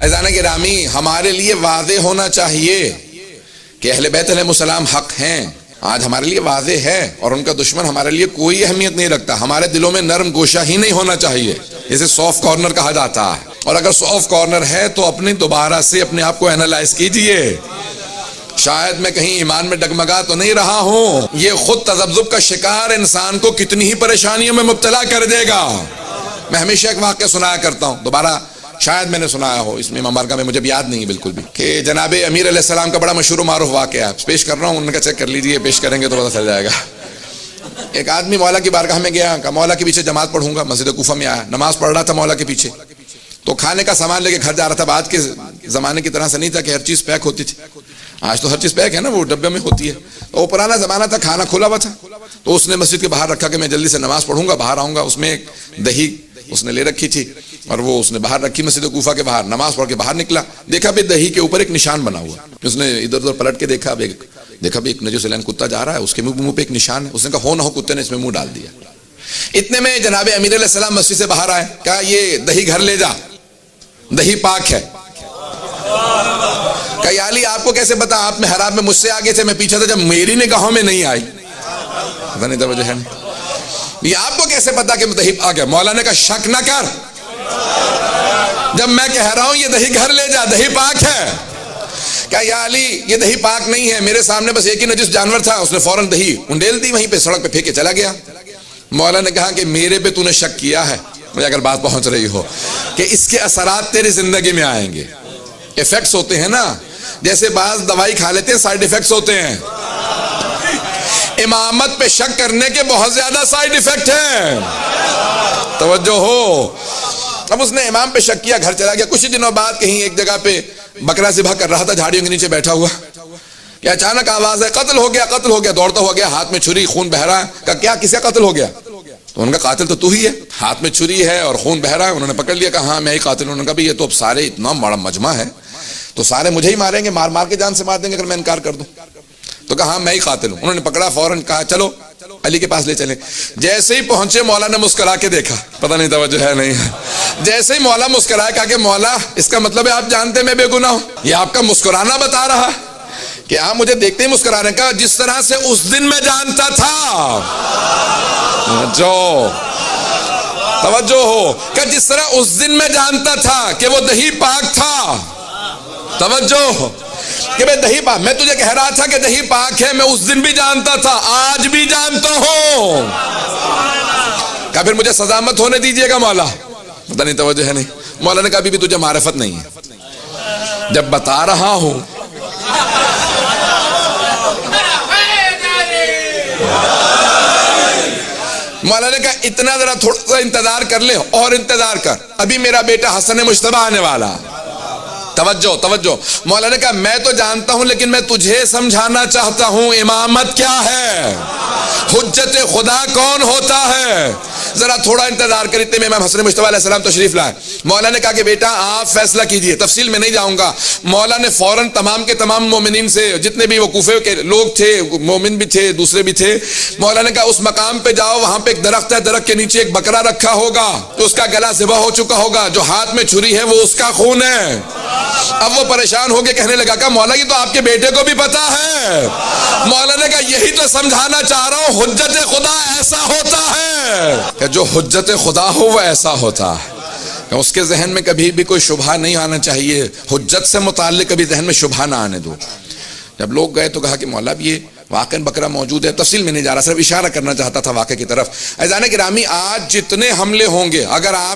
عزیزان گرامی، ہمارے لیے واضح ہونا چاہیے کہ اہل بیت علیہ السلام حق ہیں، آج ہمارے لیے واضح ہے، اور ان کا دشمن ہمارے لیے کوئی اہمیت نہیں رکھتا۔ ہمارے دلوں میں نرم گوشہ ہی نہیں ہونا چاہیے، اسے سافٹ کارنر کہا جاتا ہے، اور اگر سافٹ کارنر ہے تو اپنی دوبارہ سے اپنے آپ کو اینالائز کیجئے، شاید میں کہیں ایمان میں ڈگمگا تو نہیں رہا ہوں۔ یہ خود تذبذب کا شکار انسان کو کتنی ہی پریشانیوں میں مبتلا کر دے گا۔ میں ہمیشہ ایک واقعہ سنایا کرتا ہوں، دوبارہ شاید میں نے سنایا ہو، اس میں مبارکہ میں مجھے یاد نہیں ہے بالکل بھی، کہ جناب امیر علیہ السلام کا بڑا مشہور و معروف واقعہ ہے، پیش کر رہا ہوں، ان کا چیک کر لیجئے، پیش کریں گے تو پتہ چل جائے گا۔ ایک آدمی مولا کی بارگاہ میں گیا، کہا مولا کے پیچھے جماعت پڑھوں گا، مسجد کوفہ میں آیا، نماز پڑھ رہا تھا مولا کے پیچھے، تو کھانے کا سامان لے کے گھر جا رہا تھا۔ آج کے زمانے کی طرح سے نہیں تھا کہ ہر چیز پیک ہوتی تھی، آج تو ہر چیز پیک ہے نا، وہ ڈبے میں ہوتی ہے، تو وہ پرانا زمانہ تھا، کھانا کھلا ہوا تھا، تو اس نے مسجد کے باہر رکھا کہ میں جلدی سے نماز پڑھوں گا، باہر آؤں گا۔ اس میں ایک دہی اس نے لے رکھی تھی، اور وہ اس نے باہر رکھی مسجد کوفہ کے باہر، نماز پڑھ کے باہر نکلا، دیکھا بھی دہی کے اوپر ایک نشان بنا ہوا، اس نے ادھر ادھر پلٹ کے دیکھا بھی ایک نجس العین کتا جا رہا ہے، اس کے منہ پہ ایک نشان ہے، اس نے کہا ہو نہ ہو کتے نے اس میں منہ ڈال دیا۔ اتنے میں جناب امیر علیہ السلام مسجد سے باہر آئے، کہا یہ دہی گھر لے جا، دہی پاک ہے۔ کہا یا علی آپ کو کیسے پتا؟ آپ محراب میں مجھ سے آگے تھے، میں پیچھے تھا، جب میری نگاہوں میں نہیں آئی، پتہ نہیں توجہ ہے نہیں، یہ آپ کو کیسے پتا کہ دہی پاک ہے؟ مولا نے کہا شک نہ کر، جب میں کہہ رہا ہوں یہ دہی گھر لے جا، دہی پاک ہے۔ کہا یا علی یہ دہی پاک نہیں ہے، میرے سامنے بس ایک ہی نجس جانور تھا، اس نے فوراً دہی انڈیل دی، وہیں پہ سڑک پہ پھینک کے چلا گیا۔ مولا نے کہا کہ میرے پہ تو نے شک کیا ہے، مجھے اگر بات پہنچ رہی ہو، کہ اس کے اثرات تیری زندگی میں آئیں گے، ایفیکٹس ہوتے ہیں نا، جیسے بعض دوائی کھا لیتے ہیں سائیڈ ایفیکٹس ہوتے ہیں، امامت پہ شک کرنے کے بہت زیادہ سائیڈ ایفیکٹ ہیں، توجہ ہو۔ اب اس نے امام پہ شک کیا، گھر چلا گیا۔ کچھ دنوں بعد کہیں ایک جگہ پہ بکرا ذبح کر رہا تھا، جھاڑیوں کے نیچے بیٹھا ہوا، کہ اچانک آواز ہے قتل ہو گیا، قتل ہو گیا، دوڑتا ہوا گیا، ہاتھ میں چھری، خون بہ رہا ہے، کہا کیا کسے قتل ہو گیا؟ تو ان کا قاتل تو ہی ہے، ہاتھ میں چھری ہے اور خون بہ رہا ہے۔ انہوں نے پکڑ لیا، کہا ہاں میں ہی قاتل ہوں۔ انہوں نے کہا یہ تو اب سارے اتنا بڑا مجمع ہے تو سارے مجھے ہی ماریں گے، مار مار کے جان سے مار دیں گے اگر میں انکار کر دوں۔ تو کہا ہاں میں ہی قاتل ہوں۔ انہوں نے پکڑا، فوراً کہا چلو علی کے پاس لے چلیں۔ جیسے ہی پہنچے مولا نے مسکرا کے دیکھا، پتہ نہیں توجہ ہے نہیں ہے، جیسے ہی مولا مسکرایا، کہا کہ مولا اس کا مطلب ہے آپ جانتے میں بے گناہ ہوں؟ یہ آپ کا مسکرانا بتا رہا کہ آپ مجھے دیکھتے ہی مسکرا رہے ہیں۔ کہا جس طرح سے اس دن میں جانتا تھا، جو توجہ ہو، کہ جس طرح اس دن میں جانتا تھا کہ وہ دہی پاک تھا، توجہ کہ میں دہی پاک، میں تجھے کہہ رہا تھا کہ دہی پاک ہے، میں اس دن بھی جانتا تھا، آج بھی جانتا ہوں۔ کہا پھر مجھے سزا مت ہونے دیجئے گا مولا، پتہ نہیں توجہ ہے نہیں۔ مولا نے کہا ابھی بھی تجھے معرفت نہیں ہے، جب بتا رہا ہوں مولا نے کہا اتنا ذرا تھوڑا سا انتظار کر لے، اور انتظار کر، ابھی میرا بیٹا حسن مجتبی آنے والا۔ توجہ توجہ، مولا نے کہا میں تو جانتا ہوں لیکن میں تجھے سمجھانا چاہتا ہوں امامت کیا ہے، حجت خدا کون ہوتا ہے، ذرا تھوڑا انتظار کر۔ اتنے میں امام حسن مجتبی علیہ السلام تشریف لائے۔ مولا نے کہا کہ بیٹا آپ فیصلہ کیجئے، تفصیل میں نہیں جاؤں گا۔ مولا نے فوراً تمام کے تمام مومنین سے، جتنے بھی وہ کوفے کے لوگ تھے، مومن بھی تھے دوسرے بھی تھے، مولا نے کہا اس مقام پہ جاؤ، وہاں پہ ایک درخت ہے، درخت کے نیچے ایک بکرا رکھا ہوگا، تو اس کا گلا ذبح ہو چکا ہوگا، جو ہاتھ میں چھری ہے وہ اس کا خون ہے۔ اب وہ پریشان ہو کے کہنے لگا کہ مولا یہ تو آپ کے بیٹے کو بھی پتا ہے۔ مولا نے کہا یہی تو سمجھانا چاہ رہا ہوں، حجت خدا ایسا ہوتا ہے کہ جو حجت خدا ہو وہ ایسا ہوتا ہے کہ اس کے ذہن میں کبھی بھی کوئی شبہ نہیں آنا چاہیے، حجت سے متعلق کبھی ذہن میں شبہ نہ آنے دو۔ جب لوگ گئے تو کہا کہ مولا یہ واقعاً بکرا موجود ہے، تفصیل میں نہیں جا رہا، صرف اشارہ کرنا چاہتا تھا واقعے کی طرف۔ عزیزان گرامی آج جتنے حملے ہوں گے، اگر آپ